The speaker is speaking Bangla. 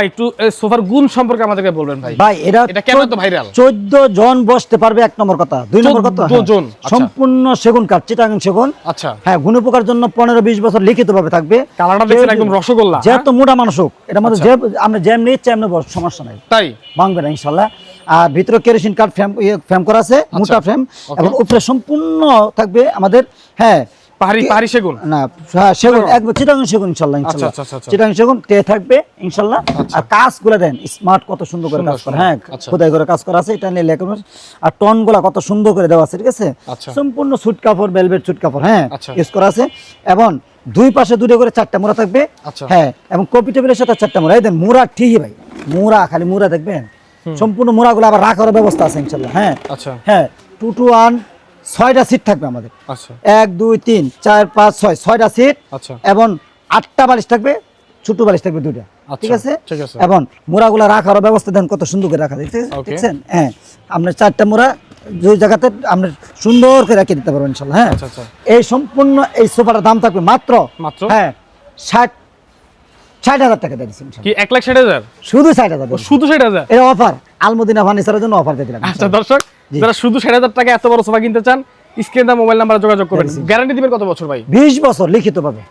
একটু সোফার গুণ সম্পর্কে আমাদেরকে বলবেন ভাই। ভাই এটা কেন এত ভাইরাল? 14 জন বসতে পারবে, এক নম্বর কথা। দুই নম্বর কথা, 14 জন, আচ্ছা। সম্পূর্ণ সেগুন কাঠ, চিটাগাং সেগুন। আচ্ছা, হ্যাঁ, গুণ পোকার জন্য 15-20 বছর লিখিত ভাবে থাকবে। কালারটা দেখছেন একদম রসগোল্লা। যেহেত মোটা মানুষ হোক, এটার মধ্যে যে আমরা যেমনি ইচ্ছা এমনি বস, সমস্যা নাই, তাই ভাঙবে না ইনশাআল্লাহ। আর ভিতরে কেরোসিন কাঠ ফ্রেম করা আছে, মোটা ফ্রেম, এবং উপরে সম্পূর্ণ থাকবে আমাদের পাহাড়ি সেগুন না, সেগুন একবার চিটাগাং সেগুন ইনশাআল্লাহ। ইনশাআল্লাহ চিটাগাং সেগুন তে থাকবে ইনশাআল্লাহ। আর কাজগুলো দেন স্মার্ট, কত সুন্দর করে কাজ করা, হ্যাঁ খোদাই করে কাজ করা আছে, এটা নিয়ে লেখা। আর টনগুলা কত সুন্দর করে দেওয়া আছে, ঠিক আছে। সম্পূর্ণ সুট কাপড়, ভেলভেট সুট কাপড়, হ্যাঁ ইউজ করা আছে। এবং দুই পাশে দুটো করে 4টা মোড়া থাকবে, হ্যাঁ, এবং কপি টেবিলের সাথে 4টা মোড়া। এই দেন মোড়া ঠিকই ভাই, মোড়া খালি মোড়া দেখবেন, সম্পূর্ণ মোড়াগুলো আবার রাখার ব্যবস্থা আছে ইনশাআল্লাহ। হ্যাঁ হ্যাঁ, 2 to 1 6টা সিট থাকবে আমাদের। 1 2 3 4 5 6 6টা সিট, এবং 8টা বালিশ থাকবে, ছোট বালিশ থাকবে 2টা, ঠিক আছে। এবং মোড়াগুলো রাখার ব্যবস্থা দেন, কত সুন্দর করে রাখা, দেখছেন। হ্যাঁ, আমরা 4টা মোড়া দুই জায়গাতে আমরা সুন্দর করে রেখে দিতে পারবো ইনশাআল্লাহ। হ্যাঁ, এই সম্পূর্ণ এই সোফাটার দাম থাকবে মাত্র হ্যাঁ 60,000 টাকা দিয়েছি। কি 1,60,000? শুধু 60,000, শুধু 60,000? এটা অফার, আলমদিনা ফার্নিচারের জন্য অফার দিয়ে দিলাম। আচ্ছা দর্শক, যারা শুধু 60,000 টাকা এত বড় সোফা কিনতে চান, স্ক্রিনে মোবাইল নাম্বারে যোগাযোগ করবেন। গ্যারান্টি দিবেন কত বছর ভাই? 20 বছর লিখিত পাবে।